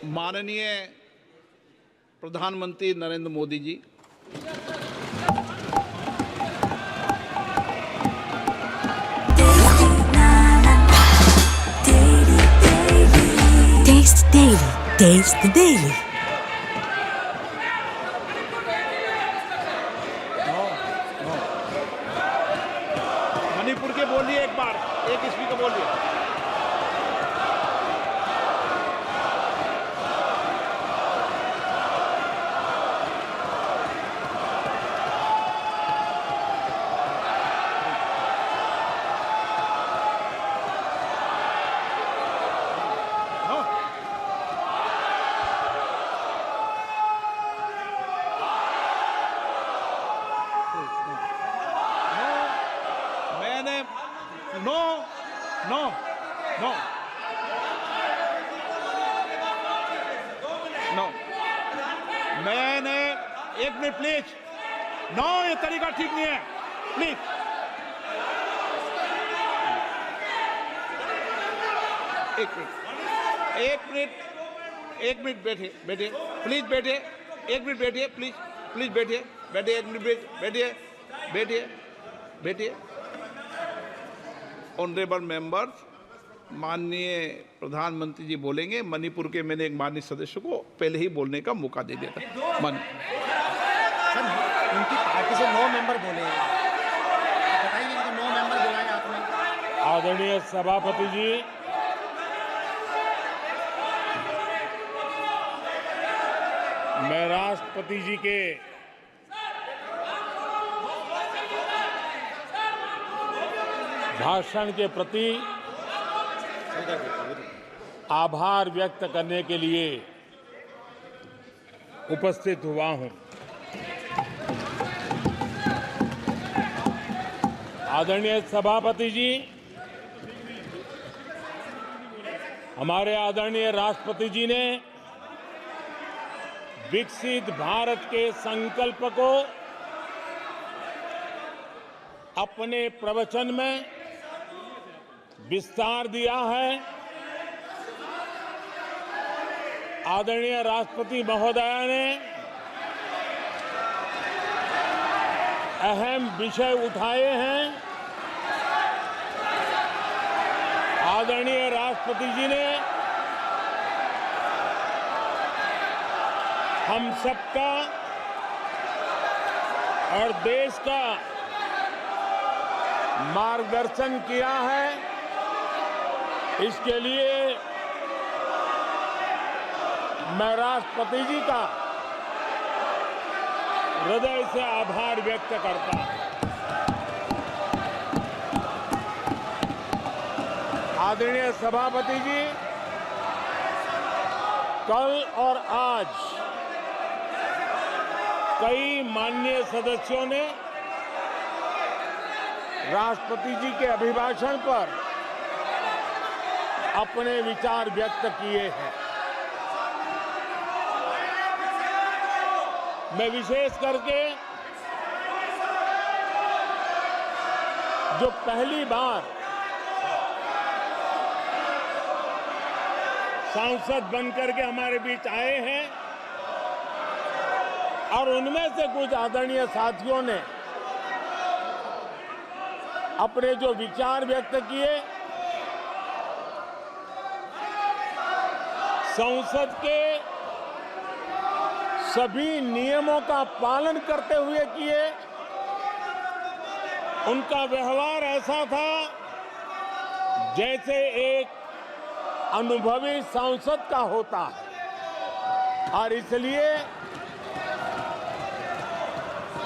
माननीय प्रधानमंत्री Narendra Modi ji, Taste Daily. Taste the Daily. Manipur के बोलिए एक बार, एक स्पीकर बोलिए। नो नो नो नो मैंने एक मिनट प्लीज। नो, ये तरीका ठीक नहीं है, प्लीज। एक मिनट बैठिए प्लीज, बैठिए एक मिनट, बैठिए प्लीज बैठिए एक मिनट, बैठिए। ऑनरेबल मेंबर्स, माननीय प्रधानमंत्री जी बोलेंगे। मणिपुर के मैंने एक माननीय सदस्य को पहले ही बोलने का मौका दे दिया था। सर, उनकी पार्टी से 9 मेंबर बोले हैं, बताइए कि 9 मेंबर बुलाए आपने। आदरणीय सभापति जी, मैं राष्ट्रपति जी के भाषण के प्रति आभार व्यक्त करने के लिए उपस्थित हुआ हूं। आदरणीय सभापति जी, हमारे आदरणीय राष्ट्रपति जी ने विकसित भारत के संकल्प को अपने प्रवचन में विस्तार दिया है। आदरणीय राष्ट्रपति महोदया ने अहम विषय उठाए हैं। आदरणीय राष्ट्रपति जी ने हम सबका और देश का मार्गदर्शन किया है। इसके लिए मैं राष्ट्रपति जी का हृदय से आभार व्यक्त करता हूं। आदरणीय सभापति जी, कल और आज कई माननीय सदस्यों ने राष्ट्रपति जी के अभिभाषण पर अपने विचार व्यक्त किए हैं। मैं विशेष करके जो पहली बार सांसद बनकर के हमारे बीच आए हैं और उनमें से कुछ आदरणीय साथियों ने अपने जो विचार व्यक्त किए, संसद के सभी नियमों का पालन करते हुए किए। उनका व्यवहार ऐसा था जैसे एक अनुभवी सांसद का होता है और इसलिए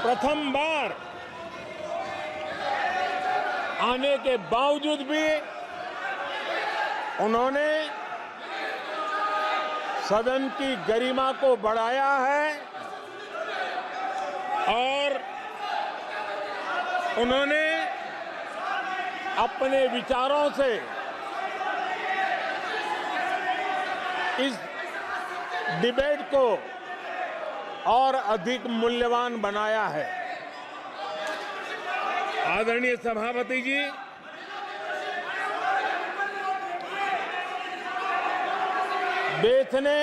प्रथम बार आने के बावजूद भी उन्होंने सदन की गरिमा को बढ़ाया है और उन्होंने अपने विचारों से इस डिबेट को और अधिक मूल्यवान बनाया है। आदरणीय सभापति जी, देश ने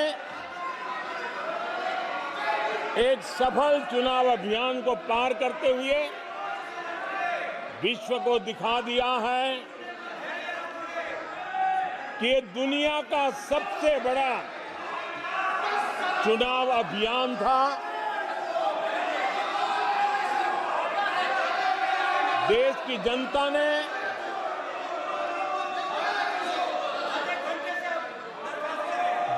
एक सफल चुनाव अभियान को पार करते हुए विश्व को दिखा दिया है कि ये दुनिया का सबसे बड़ा चुनाव अभियान था। देश की जनता ने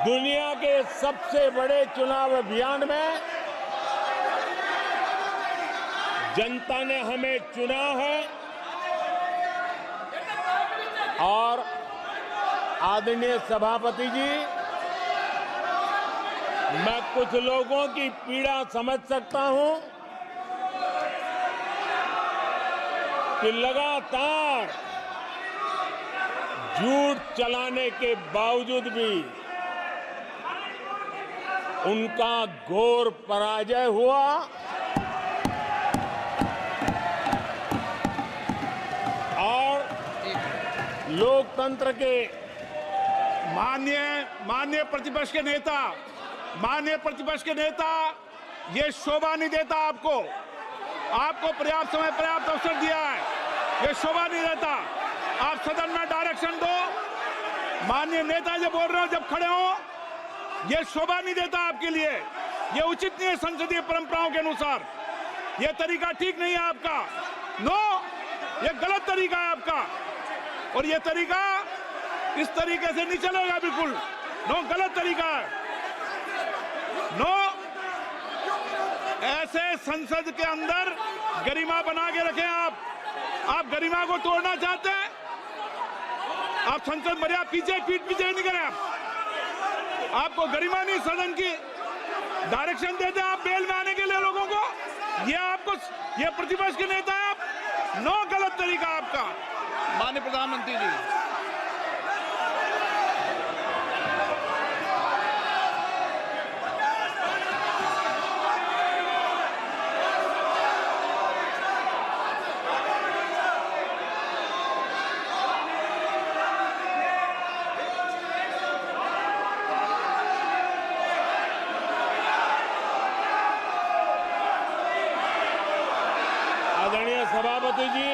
दुनिया के सबसे बड़े चुनाव अभियान में जनता ने हमें चुना है और आदरणीय सभापति जी, मैं कुछ लोगों की पीड़ा समझ सकता हूं कि लगातार झूठ चलाने के बावजूद भी उनका घोर पराजय हुआ और लोकतंत्र के माननीय प्रतिपक्ष के नेता, ये शोभा नहीं देता आपको पर्याप्त समय पर्याप्त अवसर दिया है, ये शोभा नहीं देता। आप सदन में डायरेक्शन दो। माननीय नेता जो बोल रहे हो जब खड़े हो, ये शोभा नहीं देता आपके लिए, ये उचित नहीं है संसदीय परंपराओं के अनुसार। ये तरीका ठीक नहीं है आपका। नो, ये गलत तरीका है आपका और ये तरीका इस तरीके से नहीं चलेगा बिल्कुल। नो, गलत तरीका है। नो, ऐसे संसद के अंदर गरिमा बना के रखें आप गरिमा को तोड़ना चाहते हैं। आप संसद मर्यादा पीछे नहीं करें। आपको गरिमा नहीं, सदन की डायरेक्शन देते आप बेल में आने के लिए लोगों को। ये प्रतिपक्ष के नेता है आप। नो, गलत तरीका आपका। माननीय प्रधानमंत्री जी, आदरणीय सभापति जी,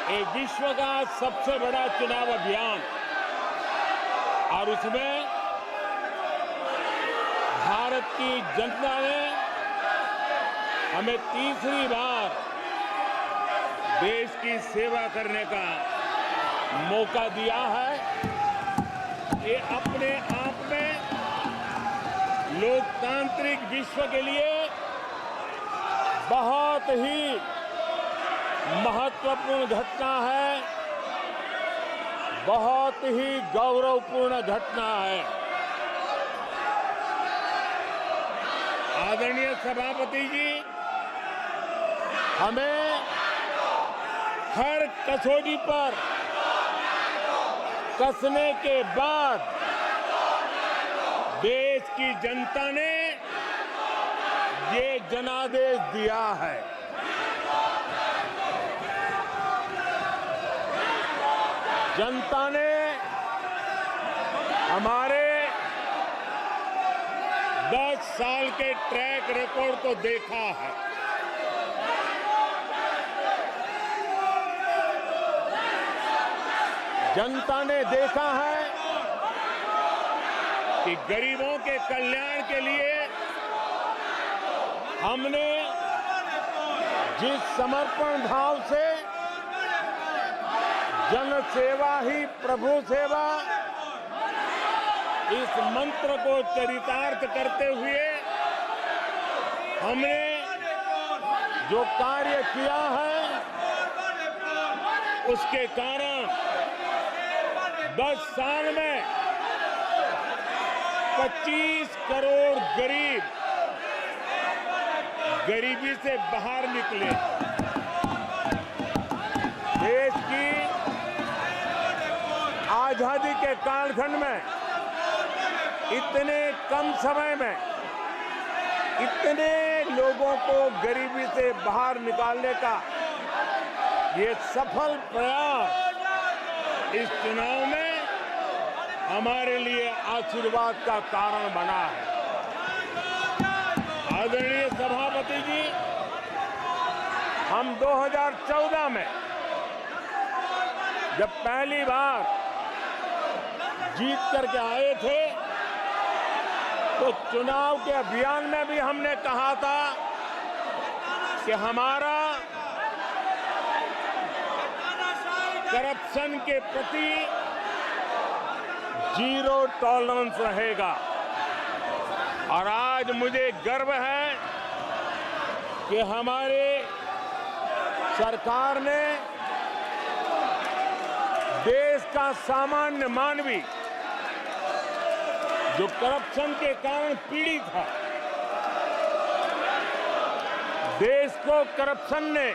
ये विश्व का सबसे बड़ा चुनाव अभियान और उसमें भारत की जनता ने हमें तीसरी बार देश की सेवा करने का मौका दिया है। ये अपने आप में लोकतांत्रिक विश्व के लिए बहुत ही महत्वपूर्ण घटना है, बहुत ही गौरवपूर्ण घटना है। आदरणीय सभापति जी, हमें हर कसौटी पर कसने के बाद देश की जनता ने ये जनादेश दिया है। जनता ने हमारे 10 साल के ट्रैक रिकॉर्ड को देखा है। जनता ने देखा है कि गरीबों के कल्याण के लिए हमने जिस समर्पण भाव से जन सेवा ही प्रभु सेवा इस मंत्र को चरितार्थ करते हुए हमने जो कार्य किया है, उसके कारण 10 साल में 25 करोड़ गरीब गरीबी से बाहर निकले। देश की आजादी के कालखंड में इतने कम समय में इतने लोगों को गरीबी से बाहर निकालने का ये सफल प्रयास इस चुनाव में हमारे लिए आशीर्वाद का कारण बना है। आदरणीय सभापति जी, हम 2014 में जब पहली बार जीत करके आए थे तो चुनाव के अभियान में भी हमने कहा था कि हमारा करप्शन के प्रति जीरो टॉलरेंस रहेगा। और आज मुझे गर्व है कि हमारे सरकार ने देश का सामान्य मानवी जो करप्शन के कारण पीड़ित है, देश को करप्शन ने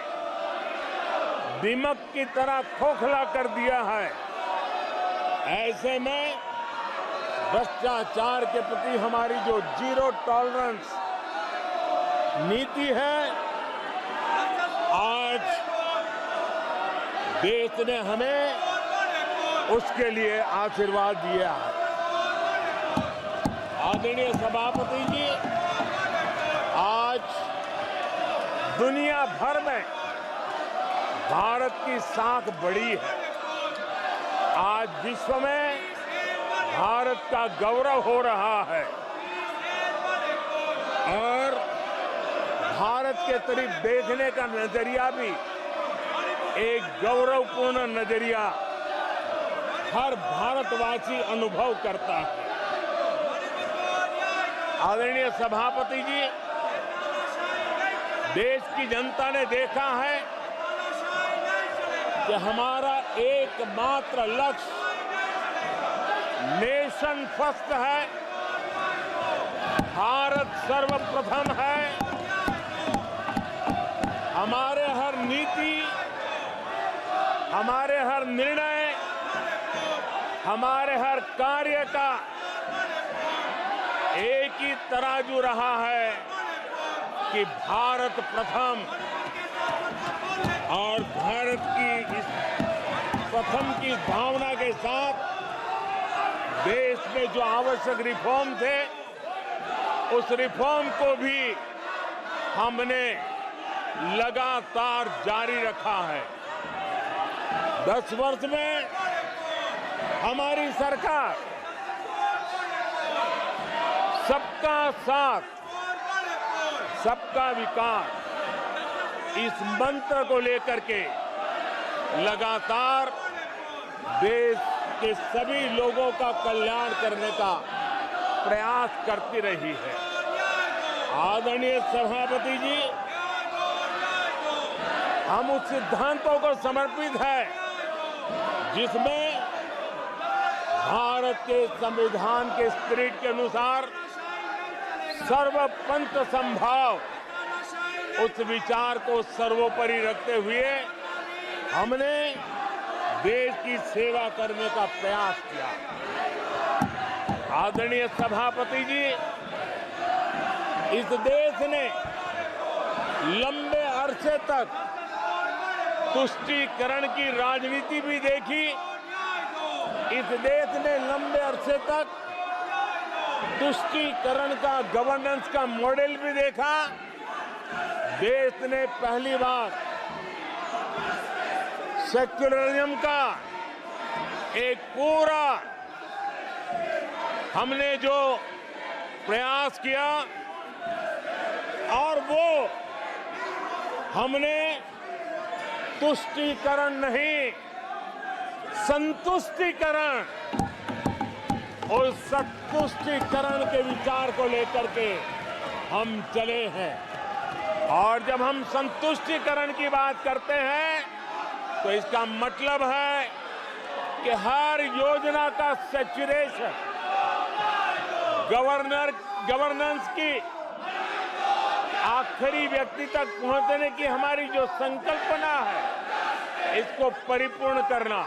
दीमक की तरह खोखला कर दिया है। ऐसे में भ्रष्टाचार के प्रति हमारी जो जीरो टॉलरेंस नीति है, आज देश ने हमें उसके लिए आशीर्वाद दिया है। आदरणीय सभापति जी, आज दुनिया भर में भारत की साख बढ़ी है। आज विश्व में भारत का गौरव हो रहा है और भारत के तरफ देखने का नजरिया भी एक गौरवपूर्ण नजरिया हर भारतवासी अनुभव करता है। आदरणीय सभापति जी, देश की जनता ने देखा है कि हमारा एकमात्र लक्ष्य नेशन फर्स्ट है, भारत सर्वप्रथम है। हमारे हर नीति, हमारे हर निर्णय, हमारे हर कार्य का एक ही तराजू रहा है कि भारत प्रथम। और भारत की इस प्रथम की भावना के साथ देश में जो आवश्यक रिफॉर्म थे, उस रिफॉर्म को भी हमने लगातार जारी रखा है। 10 वर्ष में हमारी सरकार सबका साथ, सबका विकास, इस मंत्र को लेकर के लगातार देश के सभी लोगों का कल्याण करने का प्रयास करती रही है। आदरणीय सभापति जी, हम उस सिद्धांतों को समर्पित है जिसमें भारत के संविधान के स्पिरिट के अनुसार सर्वपंथ संभाव, उस विचार को सर्वोपरि रखते हुए हमने देश की सेवा करने का प्रयास किया। आदरणीय सभापति जी, इस देश ने लंबे अरसे तक तुष्टीकरण की राजनीति भी देखी। इस देश ने लंबे अरसे तक तुष्टीकरण का गवर्नेंस का मॉडल भी देखा। देश ने पहली बार सेक्युलरिज्म का एक पूरा हमने जो प्रयास किया, और वो हमने तुष्टीकरण नहीं, संतुष्टीकरण, और संतुष्टीकरण के विचार को लेकर के हम चले हैं। और जब हम संतुष्टीकरण की बात करते हैं तो इसका मतलब है कि हर योजना का सैचुरेशन, गवर्नेंस की आखिरी व्यक्ति तक पहुंचने की हमारी जो संकल्पना है, इसको परिपूर्ण करना।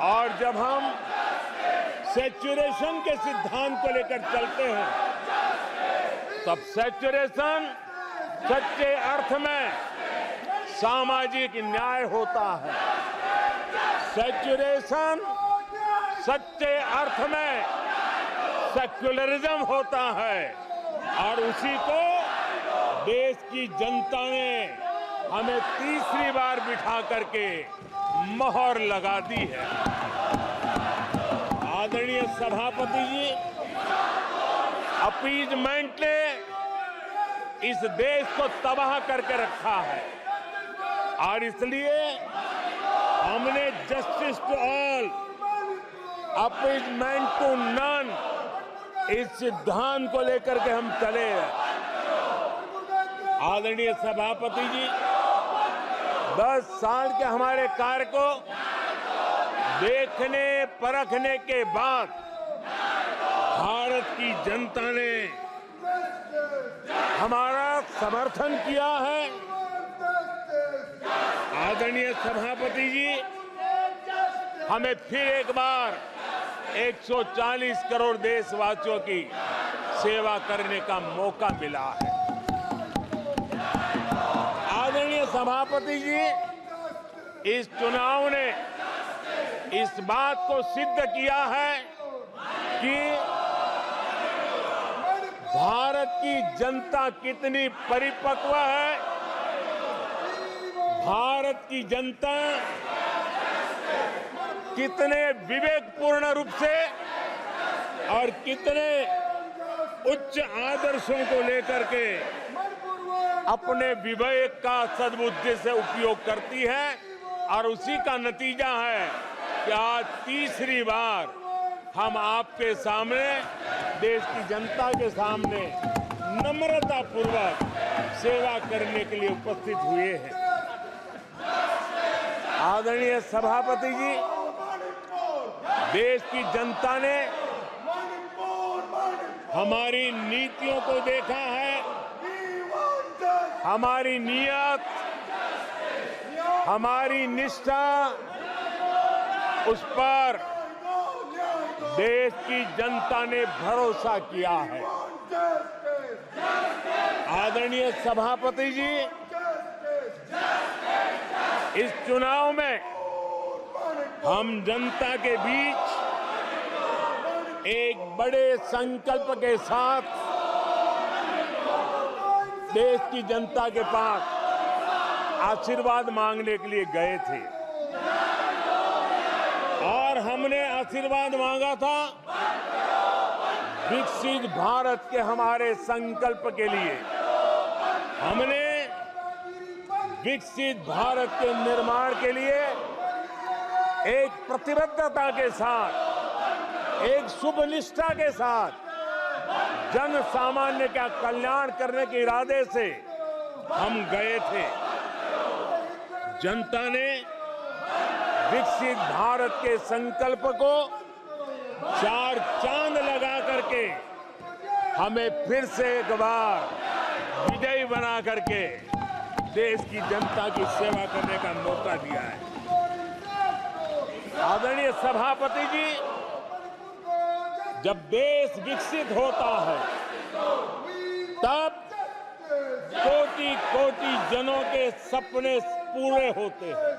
और जब हम सैचुरेशन के सिद्धांत को लेकर चलते हैं, तब सैचुरेशन सच्चे अर्थ में सामाजिक न्याय होता है। सैचुरेशन सच्चे अर्थ में सेक्युलरिज्म होता है और उसी को देश की जनता ने हमें तीसरी बार बिठा करके मोहर लगा दी है। आदरणीय सभापति जी, अपीजमेंट ने इस देश को तबाह करके रखा है और इसलिए हमने justice to all, appeasement to none, इस सिद्धांत को लेकर के हम चले हैं। आदरणीय सभापति जी, 10 साल के हमारे कार्य को देखने परखने के बाद भारत की जनता ने हमारा समर्थन किया है। आदरणीय सभापति जी, हमें फिर एक बार 140 करोड़ देशवासियों की सेवा करने का मौका मिला है। आदरणीय सभापति जी, इस चुनाव ने इस बात को सिद्ध किया है कि भारत की जनता कितनी परिपक्व है, भारत की जनता कितने विवेकपूर्ण रूप से और कितने उच्च आदर्शों को लेकर के अपने विवेक का सद्बुद्धि से उपयोग करती है और उसी का नतीजा है कि आज तीसरी बार हम आपके सामने, देश की जनता के सामने नम्रता पूर्वक सेवा करने के लिए उपस्थित हुए हैं। आदरणीय सभापति जी, देश की जनता ने हमारी नीतियों को देखा है, हमारी नियत, हमारी निष्ठा, उस पर देश की जनता ने भरोसा किया है। आदरणीय सभापति जी, इस चुनाव में हम जनता के बीच एक बड़े संकल्प के साथ देश की जनता के पास आशीर्वाद मांगने के लिए गए थे और हमने आशीर्वाद मांगा था विकसित भारत के हमारे संकल्प के लिए। हमने विकसित भारत के निर्माण के लिए एक प्रतिबद्धता के साथ, एक शुभ निष्ठा के साथ जन सामान्य का कल्याण करने के इरादे से हम गए थे। जनता ने विकसित भारत के संकल्प को 4 चांद लगा करके हमें फिर से एक बार विजयी बना करके देश की जनता की सेवा करने का मौका दिया है। आदरणीय सभापति जी, जब देश विकसित होता है तब कोटि कोटि जनों के सपने पूरे होते हैं।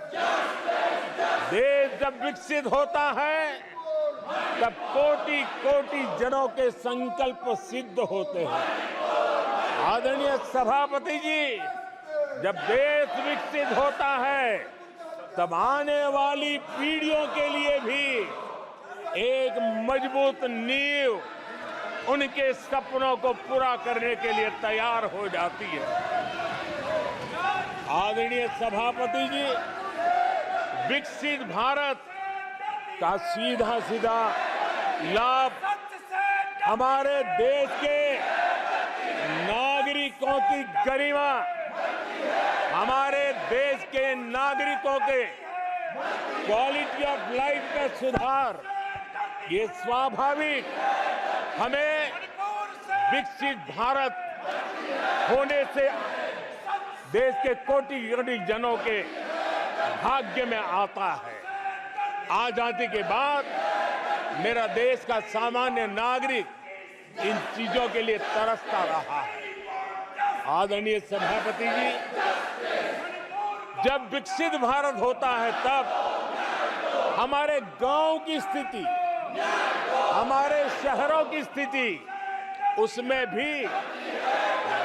देश जब विकसित होता है तब कोटि कोटि जनों के संकल्प सिद्ध होते हैं। आदरणीय सभापति जी, जब देश विकसित होता है तब आने वाली पीढ़ियों के लिए भी एक मजबूत नींव उनके सपनों को पूरा करने के लिए तैयार हो जाती है। आदरणीय सभापति जी, विकसित भारत का सीधा सीधा लाभ हमारे देश के नागरिकों की गरिमा, हमारे देश के नागरिकों के क्वालिटी ऑफ लाइफ में सुधार, ये स्वाभाविक हमें विकसित भारत होने से देश के कोटि कोटि जनों के भाग्य में आता है। आजादी के बाद मेरा देश का सामान्य नागरिक इन चीजों के लिए तरसता रहा है। आदरणीय सभापति जी, जब विकसित भारत होता है तब हमारे गांव की स्थिति, हमारे शहरों की स्थिति, उसमें भी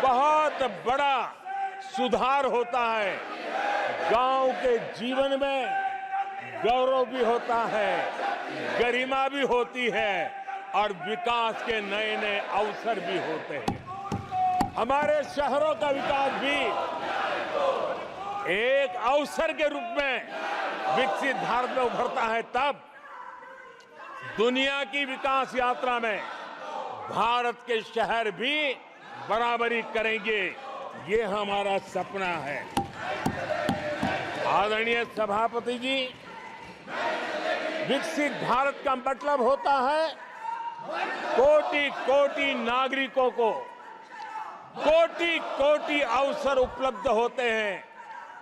बहुत बड़ा सुधार होता है। गांव के जीवन में गौरव भी होता है, गरिमा भी होती है और विकास के नए नए अवसर भी होते हैं। हमारे शहरों का विकास भी एक अवसर के रूप में विकसित भारत में उभरता है, तब दुनिया की विकास यात्रा में भारत के शहर भी बराबरी करेंगे। ये हमारा सपना है। आदरणीय सभापति जी, विकसित भारत का मतलब होता है कोटि कोटि नागरिकों को कोटि कोटि अवसर उपलब्ध होते हैं,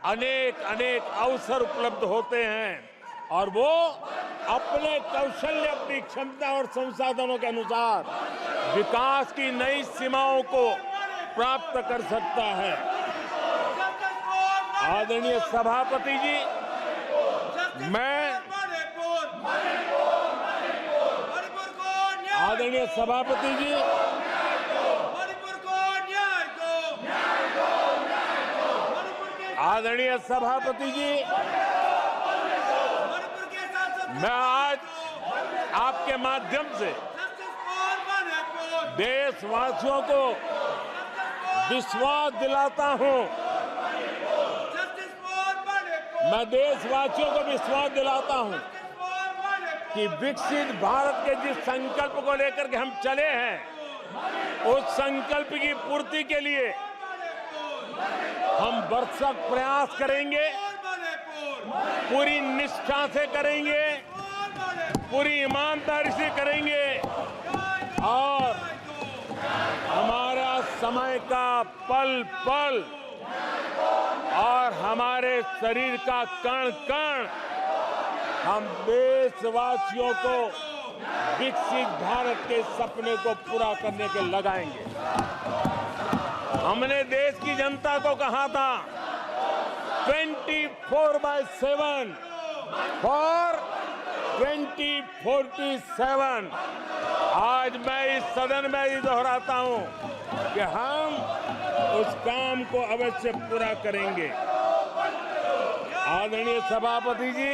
अनेक अनेक अवसर उपलब्ध होते हैं और वो अपने कौशल्य, अपनी क्षमता और संसाधनों के अनुसार विकास की नई सीमाओं को प्राप्त कर सकता है। आदरणीय सभापति जी, आदरणीय सभापति जी, आदरणीय सभापति जी, मैं आज आपके माध्यम से देशवासियों को विश्वास दिलाता हूं, मैं देशवासियों को विश्वास दिलाता हूं कि विकसित भारत के जिस संकल्प को लेकर के हम चले हैं, उस संकल्प की पूर्ति के लिए हम भरसक प्रयास करेंगे, पूरी निष्ठा से करेंगे, पूरी ईमानदारी से करेंगे और हमारा समय का पल पल और हमारे शरीर का कण कण हम देशवासियों को विकसित भारत के सपने को पूरा करने के लगाएंगे। हमने देश की जनता को कहा था 24/7 फॉर 2047। आज मैं इस सदन में ही दोहराता हूं कि हम उस काम को अवश्य पूरा करेंगे। आदरणीय सभापति जी,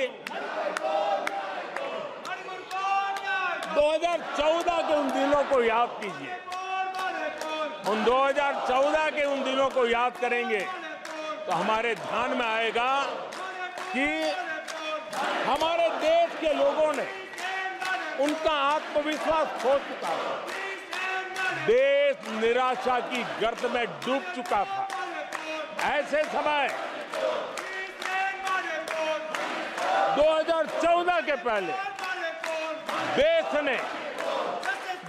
2014 के उन दिनों को याद कीजिए। उन 2014 के उन दिनों को याद करेंगे तो हमारे ध्यान में आएगा कि हमारे देश के लोगों ने उनका आत्मविश्वास खो चुका था। देश निराशा की गर्त में डूब चुका था। ऐसे समय 2014 के पहले देश ने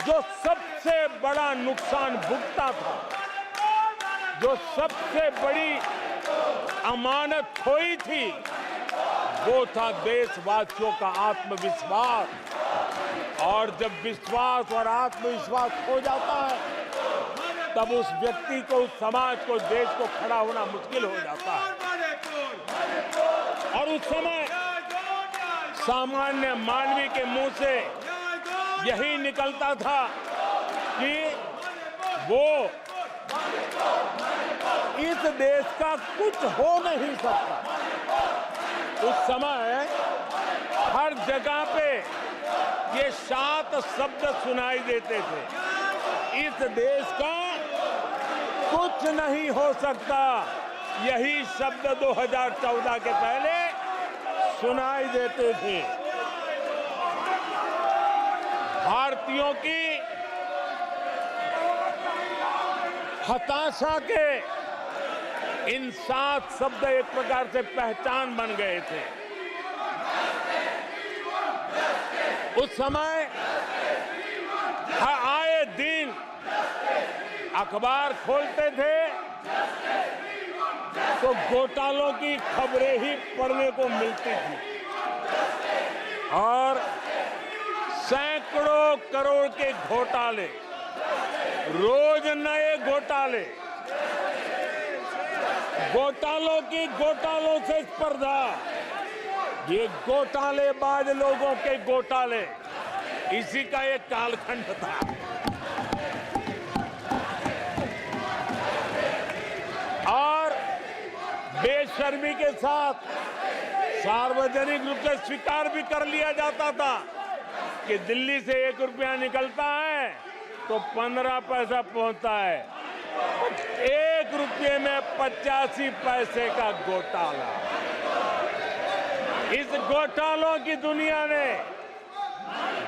जो सबसे बड़ा नुकसान भुगता था, जो सबसे बड़ी अमानत खोई थी, वो था देशवासियों का आत्मविश्वास। और जब विश्वास और आत्मविश्वास खो जाता है, तब उस व्यक्ति को, उस समाज को, देश को खड़ा होना मुश्किल हो जाता है। और उस समय सामान्य मानवी के मुंह से यही निकलता था कि वो इस देश का कुछ हो नहीं सकता। उस समय हर जगह पे ये 7 शब्द सुनाई देते थे, इस देश का कुछ नहीं हो सकता। यही शब्द 2014 के पहले सुनाई देते थे। भारतीयों की हताशा के इन 7 शब्द एक प्रकार से पहचान बन गए थे। उस समय आए दिन अखबार खोलते थे तो घोटालों की खबरें ही पढ़ने को मिलती थी और सैकड़ों करोड़ के घोटाले, रोज नए घोटाले, घोटालों से स्पर्धा, ये घोटालेबाज लोगों के घोटाले इसी का एक कालखंड था। और बेशर्मी के साथ सार्वजनिक रूप से स्वीकार भी कर लिया जाता था कि दिल्ली से 1 रुपया निकलता है तो 15 पैसा पहुंचता है। 1 रुपये में 85 पैसे का घोटाला। इस घोटालों की दुनिया ने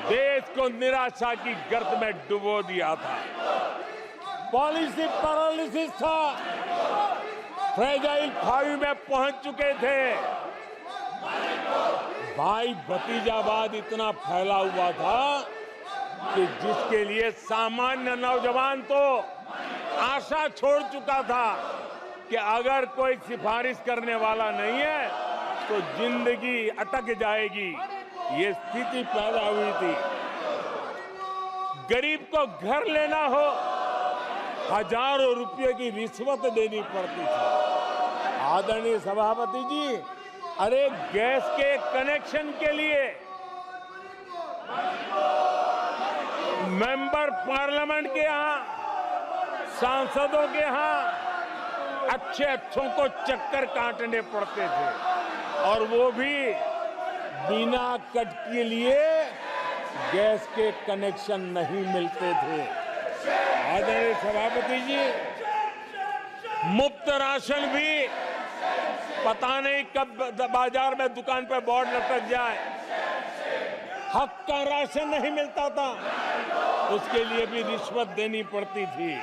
देश को निराशा की गर्त में डुबो दिया था। पॉलिसी पैरालिसिस था। फ्रेजाइल 5 में पहुंच चुके थे। भाई भतीजावाद इतना फैला हुआ था कि जिसके लिए सामान्य नौजवान तो आशा छोड़ चुका था कि अगर कोई सिफारिश करने वाला नहीं है तो जिंदगी अटक जाएगी। ये स्थिति पैदा हुई थी। गरीब को घर लेना हो, हजारों रुपए की रिश्वत देनी पड़ती थी। आदरणीय सभापति जी, अरे गैस के कनेक्शन के लिए मेंबर पार्लियामेंट के यहाँ, सांसदों के यहाँ अच्छों को चक्कर काटने पड़ते थे और वो भी बिना कट के लिए गैस के कनेक्शन नहीं मिलते थे। आदरणीय सभापति जी, मुफ्त राशन भी पता नहीं कब बाजार में दुकान पर बोर्ड लटक जाए, हक का राशन नहीं मिलता था, उसके लिए भी रिश्वत देनी पड़ती थी।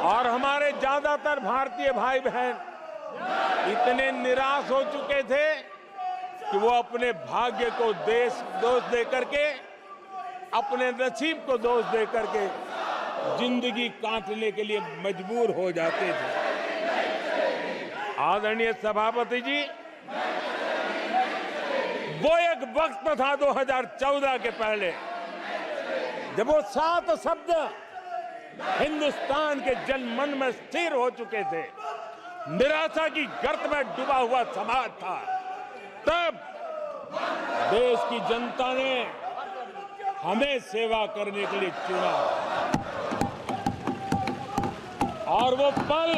और हमारे ज्यादातर भारतीय भाई बहन इतने निराश हो चुके थे कि वो अपने भाग्य को दोष दे करके, अपने नसीब को दोष दे करके जिंदगी काटने के लिए मजबूर हो जाते थे। आदरणीय सभापति जी, वो एक वक्त था 2014 के पहले जब वो 7 शब्द हिंदुस्तान के जनमन में स्थिर हो चुके थे। निराशा की गर्त में डूबा हुआ समाज था। तब देश की जनता ने हमें सेवा करने के लिए चुना और वो पल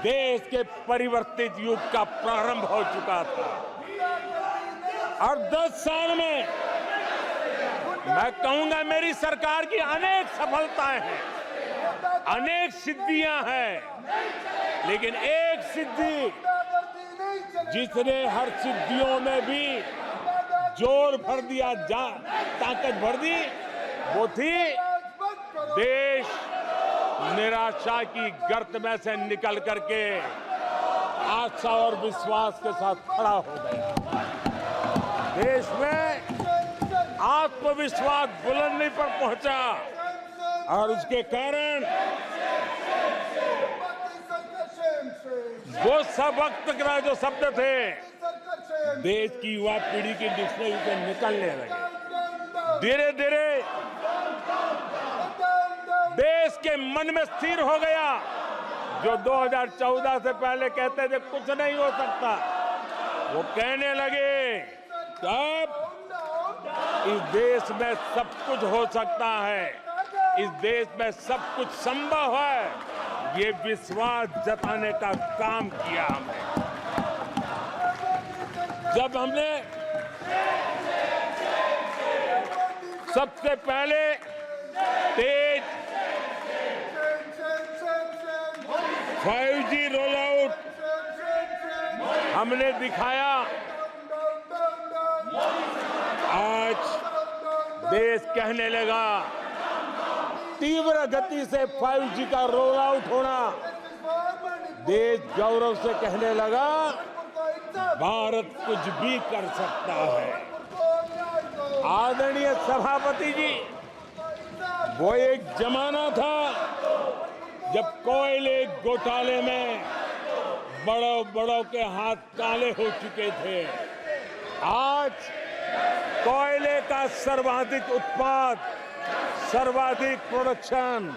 देश के परिवर्तित युग का प्रारंभ हो चुका था। और 10 साल में मैं कहूंगा मेरी सरकार की अनेक सफलताएं हैं, अनेक सिद्धियां हैं, लेकिन एक सिद्धि जिसने हर सिद्धियों में भी जोर भर दिया, ताकत भर दी, वो थी देश निराशा की गर्त में से निकल करके आशा और विश्वास के साथ खड़ा हो गया। देश में आत्मविश्वास बुलंदी पर पहुंचा और उसके कारण वो सब वक्त का जो शब्द थे देश की युवा पीढ़ी की डिक्शनरी से निकलने लगे। धीरे धीरे देश के मन में स्थिर हो गया। जो 2014 से पहले कहते थे कुछ नहीं हो सकता, वो कहने लगे अब इस देश में सब कुछ हो सकता है, इस देश में सब कुछ संभव है। ये विश्वास जताने का काम किया हमने। जब हमने सबसे पहले तेज 5G रोल आउट हमने दिखाया, आज देश कहने लगा तीव्र गति से 5G का रोल आउट होना। देश गौरव से कहने लगा भारत कुछ भी कर सकता है। आदरणीय सभापति जी, वो एक जमाना था जब कोयले घोटाले में बड़ों के हाथ काले हो चुके थे। आज कोयले का सर्वाधिक उत्पाद, सर्वाधिक प्रोडक्शन,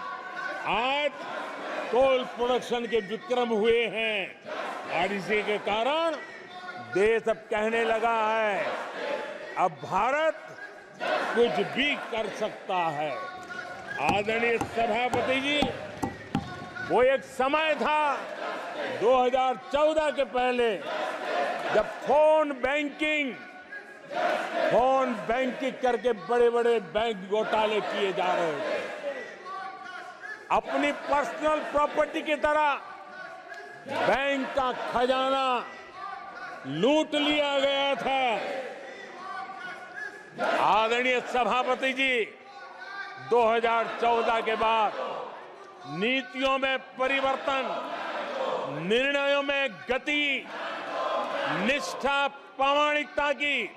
आज कोल प्रोडक्शन के विक्रम हुए हैं और इसी के कारण देश अब कहने लगा है अब भारत कुछ भी कर सकता है। आदरणीय सभापति जी, वो एक समय था 2014 के पहले जब फोन बैंकिंग करके बड़े बड़े बैंक घोटाले किए जा रहे थे। अपनी पर्सनल प्रॉपर्टी की तरह बैंक का खजाना लूट लिया गया था। आदरणीय सभापति जी, 2014 के बाद नीतियों में परिवर्तन, निर्णयों में गति, निष्ठा, प्रामाणिकता की,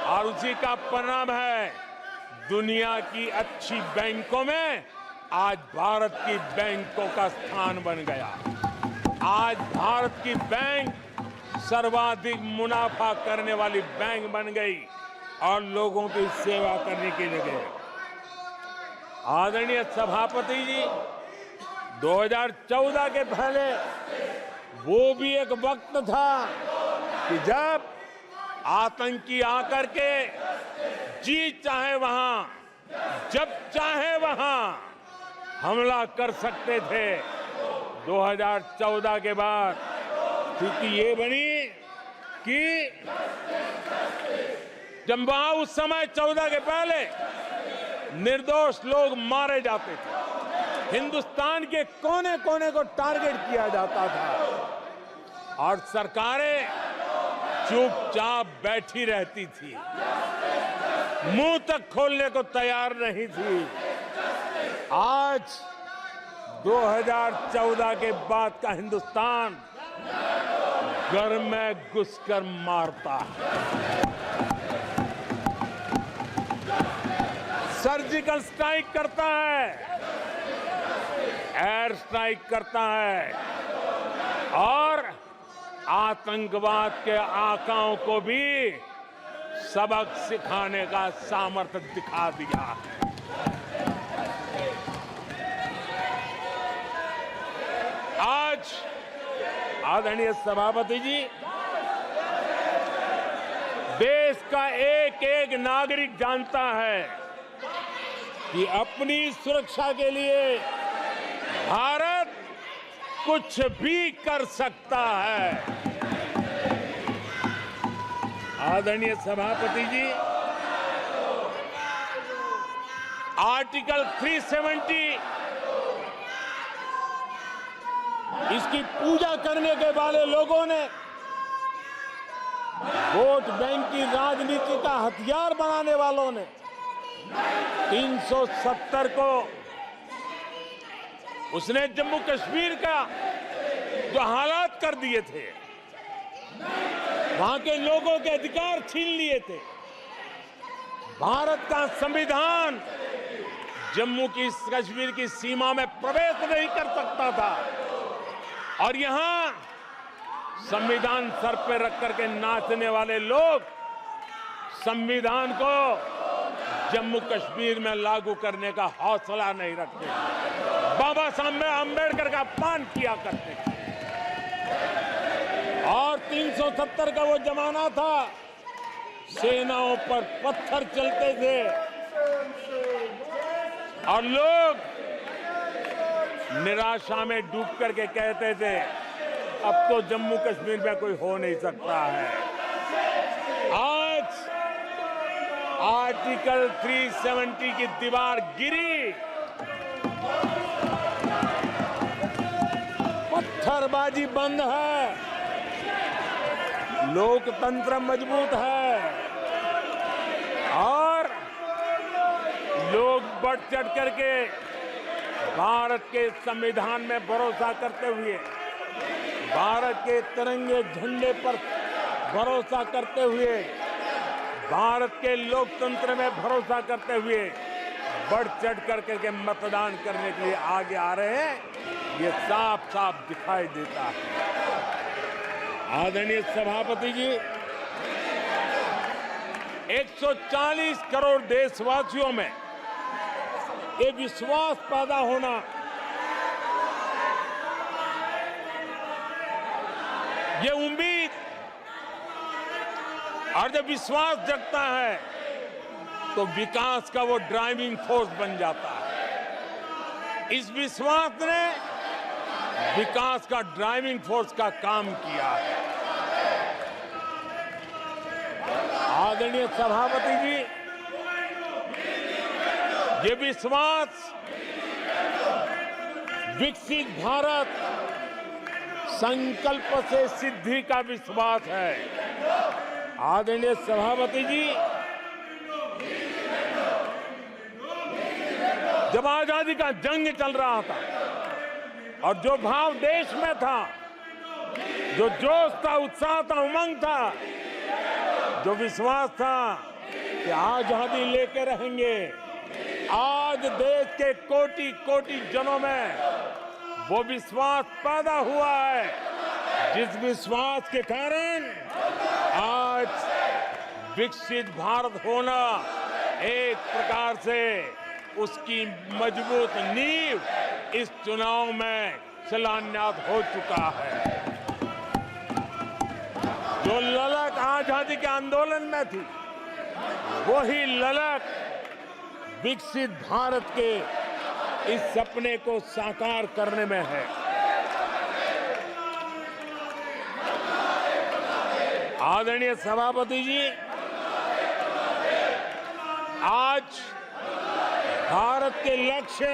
और उसी का परिणाम है दुनिया की अच्छी बैंकों में आज भारत की बैंकों का स्थान बन गया। आज भारत की बैंक सर्वाधिक मुनाफा करने वाली बैंक बन गई और लोगों की सेवा करने की जगह। आदरणीय सभापति जी, 2014 के पहले वो भी एक वक्त था कि जब आतंकी आकर के जी चाहे वहां, जब चाहे वहां हमला कर सकते थे। 2014 के बाद स्थिति ये बनी कि जब वहां उस समय 14 के पहले निर्दोष लोग मारे जाते थे, हिंदुस्तान के कोने कोने को टारगेट किया जाता था और सरकारें चुपचाप बैठी रहती थी, मुंह तक खोलने को तैयार नहीं थी। आज 2014 के बाद का हिंदुस्तान घर में घुसकर मारता है, सर्जिकल स्ट्राइक करता है, एयर स्ट्राइक करता है और आतंकवाद के आकाओं को भी सबक सिखाने का सामर्थ्य दिखा दिया है। आज आदरणीय सभापति जी, देश का एक एक नागरिक जानता है कि अपनी सुरक्षा के लिए भारत कुछ भी कर सकता है। आदरणीय सभापति जी, आर्टिकल 370 इसकी पूजा करने के वाले लोगों ने वोट बैंक की राजनीति का हथियार बनाने वालों ने 370 को उसने जम्मू कश्मीर का जो हालात कर दिए थे, वहां के लोगों के अधिकार छीन लिए थे। भारत का संविधान जम्मू की कश्मीर की सीमा में प्रवेश नहीं कर सकता था और यहां संविधान सर पे रख करके नाचने वाले लोग संविधान को जम्मू कश्मीर में लागू करने का हौसला नहीं रखते, बाबा साहब अम्बेडकर का अपमान किया करते थे। और 370 का वो जमाना था, सेनाओं पर पत्थर चलते थे और लोग निराशा में डूब करके कहते थे अब तो जम्मू कश्मीर में कोई हो नहीं सकता है। आज आर्टिकल 370 की दीवार गिरी, पत्थरबाजी बंद है, लोकतंत्र मजबूत है और लोग बढ़ चढ़ करके भारत के संविधान में भरोसा करते हुए, भारत के तिरंगे झंडे पर भरोसा करते हुए, भारत के लोकतंत्र में भरोसा करते हुए बढ़ चढ़ करके मतदान करने के लिए आगे आ रहे हैं, ये साफ साफ दिखाई देता है। आदरणीय सभापति जी, 140 करोड़ देशवासियों में ये विश्वास पैदा होना, ये उम्मीद और जब विश्वास जगता है तो विकास का वो ड्राइविंग फोर्स बन जाता है। इस विश्वास ने विकास का ड्राइविंग फोर्स का काम किया है। आदरणीय सभापति जी, ये विश्वास विकसित भारत संकल्प से सिद्धि का विश्वास है। आदरणीय सभापति जी, जब आजादी का जंग चल रहा था और जो भाव देश में था, जो जोश था, उत्साह था, उमंग था, जो विश्वास था कि आजादी लेके रहेंगे, आज देश के कोटि कोटि जनों में वो विश्वास पैदा हुआ है, जिस विश्वास के कारण आज विकसित भारत होना एक प्रकार से उसकी मजबूत नींव इस चुनाव में शिलान्यास हो चुका है। जो ललक आजादी के आंदोलन में थी, वही ललक विकसित भारत के इस सपने को साकार करने में है। आदरणीय सभापति जी, आज भारत के लक्ष्य